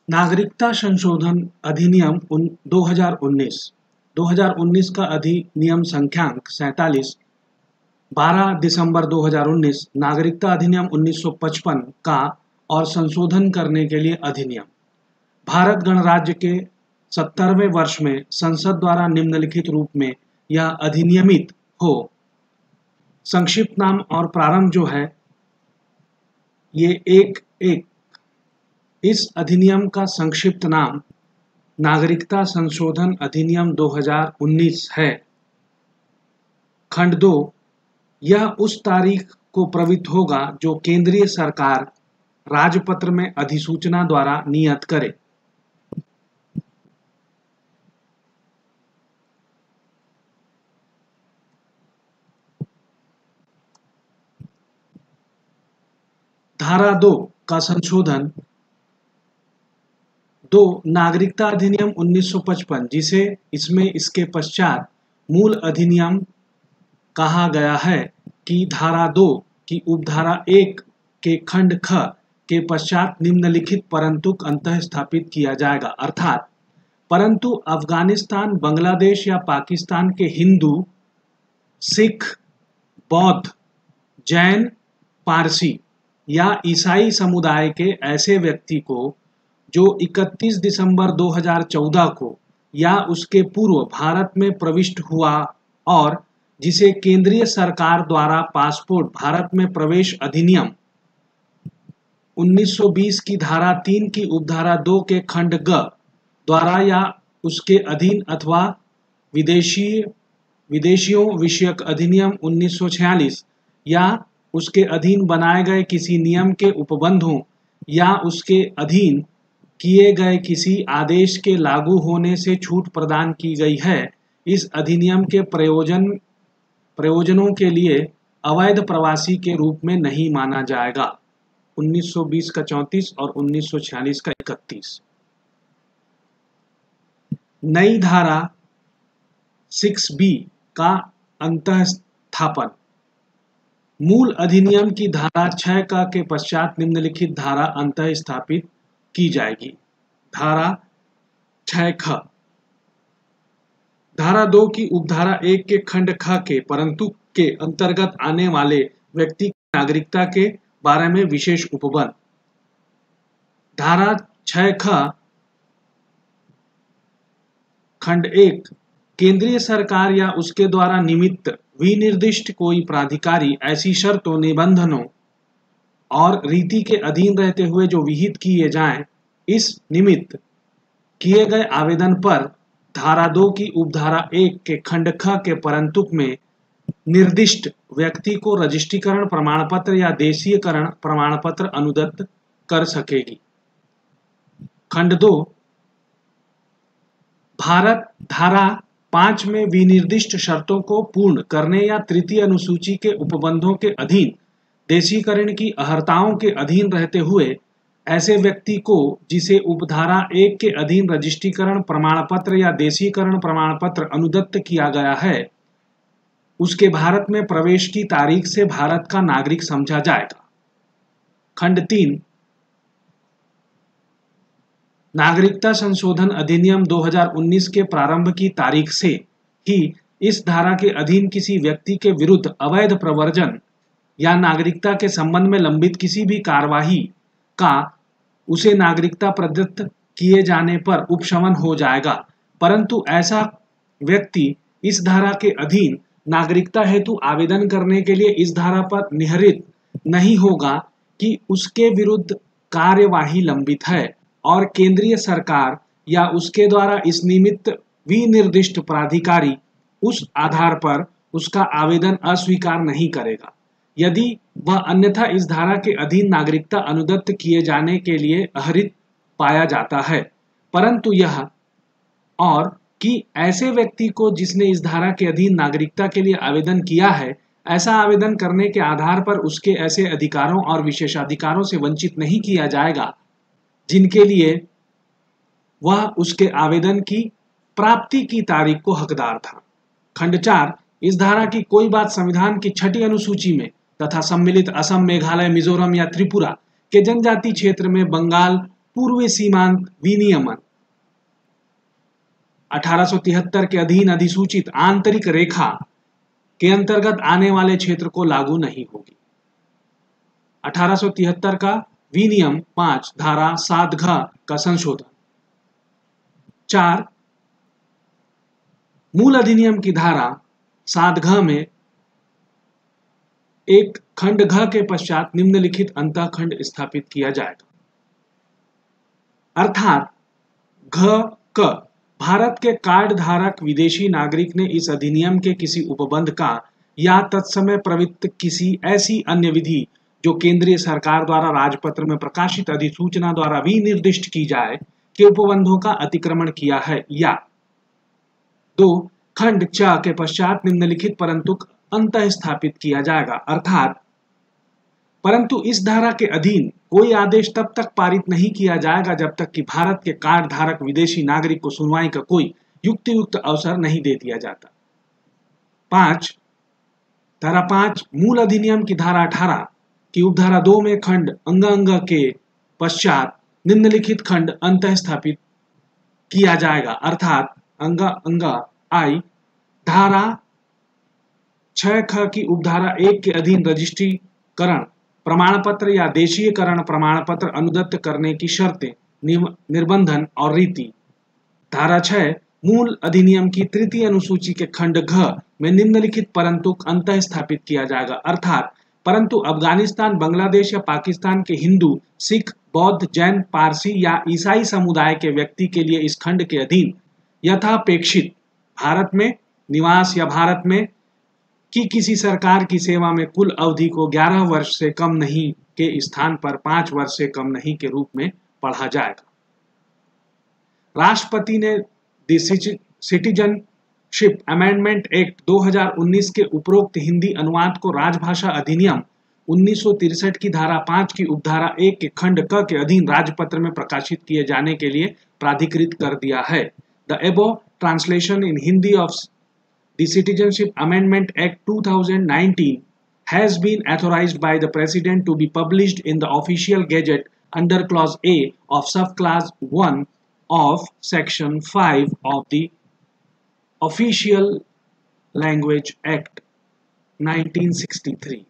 नागरिकता संशोधन अधिनियम 2019 का अधिनियम संख्यांक 47 12 दिसंबर 2019 नागरिकता अधिनियम 1955 का और संशोधन करने के लिए अधिनियम। भारत गणराज्य के 70वें वर्ष में संसद द्वारा निम्नलिखित रूप में यह अधिनियमित हो। संक्षिप्त नाम और प्रारंभ जो है ये एक इस अधिनियम का संक्षिप्त नाम नागरिकता संशोधन अधिनियम 2019 है। खंड 2 यह उस तारीख को प्रवृत्त होगा जो केंद्रीय सरकार राजपत्र में अधिसूचना द्वारा नियत करे। धारा 2 का संशोधन 2 नागरिकता अधिनियम 1955 जिसे इसमें इसके पश्चात मूल अधिनियम कहा गया है कि धारा 2 की उपधारा 1 के खंड ख के पश्चात निम्नलिखित परंतुक अंतः स्थापित किया जाएगा, अर्थात परंतु अफगानिस्तान, बांग्लादेश या पाकिस्तान के हिंदू, सिख, बौद्ध, जैन, पारसी या ईसाई समुदाय के ऐसे व्यक्ति को जो 31 दिसंबर 2014 को या उसके पूर्व भारत में प्रविष्ट हुआ और जिसे केंद्रीय सरकार द्वारा पासपोर्ट भारत में प्रवेश अधिनियम 1920 की धारा 3 की उपधारा 2 के खंड ग द्वारा या उसके अधीन अथवा विदेशियों विषयक अधिनियम 1946 या उसके अधीन बनाए गए किसी नियम के उपबंधों या उसके अधीन किए गए किसी आदेश के लागू होने से छूट प्रदान की गई है, इस अधिनियम के प्रयोजनों के लिए अवैध प्रवासी के रूप में नहीं माना जाएगा। 1920 का 34 और 1946 का 31। नई धारा 6B का अंतःस्थापन मूल अधिनियम की धारा 6 का के पश्चात निम्नलिखित धारा अंतः स्थापित की जाएगी। धारा 6 ख धारा 2 की उपधारा 1 के खंड ख के परंतु के अंतर्गत आने वाले व्यक्ति की नागरिकता के बारे में विशेष उपबंध। धारा 6 ख खंड 1 केंद्रीय सरकार या उसके द्वारा निमित्त विनिर्दिष्ट कोई प्राधिकारी ऐसी शर्तों, निबंधनों और रीति के अधीन रहते हुए जो विहित किए जाएं, इस निमित्त किए गए आवेदन पर धारा 2 की उपधारा 1 के खंड ख के परंतुक में निर्दिष्ट व्यक्ति को रजिस्ट्रीकरण प्रमाण पत्र या देशीयकरण प्रमाण पत्र अनुदत्त कर सकेगी। खंड 2 भारत धारा 5 में विनिर्दिष्ट शर्तों को पूर्ण करने या तृतीय अनुसूची के उपबंधों के अधीन देशीकरण की अहर्ताओं के अधीन रहते हुए ऐसे व्यक्ति को जिसे उपधारा 1 के अधीन रजिस्ट्रीकरण प्रमाण पत्र या देशीकरण प्रमाण पत्र अनुदत्त किया गया है, उसके भारत में प्रवेश की तारीख से भारत का नागरिक समझा जाएगा। खंड 3 नागरिकता संशोधन अधिनियम 2019 के प्रारंभ की तारीख से ही इस धारा के अधीन किसी व्यक्ति के विरुद्ध अवैध प्रव्रजन या नागरिकता के संबंध में लंबित किसी भी कार्यवाही का उसे नागरिकता प्रदत्त किए जाने पर उपशमन हो जाएगा, परंतु ऐसा व्यक्ति इस धारा के अधीन नागरिकता हेतु आवेदन करने के लिए इस धारा पर निहरित नहीं होगा कि उसके विरुद्ध कार्यवाही लंबित है और केंद्रीय सरकार या उसके द्वारा इस निमित्त विनिर्दिष्ट प्राधिकारी उस आधार पर उसका आवेदन अस्वीकार नहीं करेगा यदि वह अन्यथा इस धारा के अधीन नागरिकता अनुदत्त किए जाने के लिए अहरित पाया जाता है, परंतु यह और कि ऐसे व्यक्ति को जिसने इस धारा के अधीन नागरिकता के लिए आवेदन किया है, ऐसा आवेदन करने के आधार पर उसके ऐसे अधिकारों और विशेषाधिकारों से वंचित नहीं किया जाएगा जिनके लिए वह उसके आवेदन की प्राप्ति की तारीख को हकदार था। खंड 4 इस धारा की कोई बात संविधान की 6ठी अनुसूची में तथा सम्मिलित असम, मेघालय, मिजोरम या त्रिपुरा के जनजाति क्षेत्र में बंगाल, पूर्व सीमांत विनियमन 1873 के अधीन अधिसूचित आंतरिक रेखा के अंतर्गत आने वाले क्षेत्र को लागू नहीं होगी। 1873 का विनियम 5 धारा 7 घ का संशोधन। 4 मूल अधिनियम की धारा 7 घ में एक खंड घ के पश्चात निम्नलिखित अंतःखंड स्थापित किया जाएगा, अर्थात घ क भारत के कार्ड धारक विदेशी नागरिक ने इस अधिनियम के किसी उपबंध का या तत्समय प्रवृत्त किसी ऐसी अन्य विधि जो केंद्रीय सरकार द्वारा राजपत्र में प्रकाशित अधिसूचना द्वारा विनिर्दिष्ट की जाए के उपबंधों का अतिक्रमण किया है, या 2 खंड च के पश्चात निम्नलिखित परंतु अंतः स्थापित किया जाएगा, अर्थात परंतु इस धारा के अधीन कोई आदेश तब तक पारित नहीं किया जाएगा जब तक कि भारत के कार्ड धारक विदेशी नागरिक को सुनवाई का कोई युक्तियुक्त अवसर नहीं दे दिया जाता। 5 धारा 5 मूल अधिनियम की धारा 18 की उपधारा 2 में खंड अंग के पश्चात निम्नलिखित खंड अंतः स्थापित किया जाएगा, अर्थात अंग आई धारा 6 ख की उपधारा 1 के अधीन रजिस्ट्रीकरण प्रमाण पत्र या देशीयकरण प्रमाण पत्र अनुदत्त करने की शर्तें, निर्बंधन और रीति। धारा 6 मूल अधिनियम की तृतीय अनुसूची के खंड घ में निम्नलिखित परंतु अंतः स्थापित किया जाएगा, अर्थात परंतु अफगानिस्तान, बांग्लादेश या पाकिस्तान के हिंदू, सिख, बौद्ध, जैन, पारसी या ईसाई समुदाय के व्यक्ति के लिए इस खंड के अधीन यथापेक्षित भारत में निवास या भारत में कि किसी सरकार की सेवा में कुल अवधि को 11 वर्ष से कम नहीं के स्थान पर 5 वर्ष से कम नहीं के रूप में पढ़ा जाएगा। राष्ट्रपति ने द सिटीजनशिप अमेंडमेंट एक्ट 2019 के उपरोक्त हिंदी अनुवाद को राजभाषा अधिनियम 1963 की धारा 5 की उपधारा 1 के खंड क के अधीन राजपत्र में प्रकाशित किए जाने के लिए प्राधिकृत कर दिया है। द एबो translation in Hindi of The Citizenship Amendment Act 2019 has been authorized by the President to be published in the Official Gazette under Clause A of Subclause 1 of Section 5 of the Official Language Act 1963.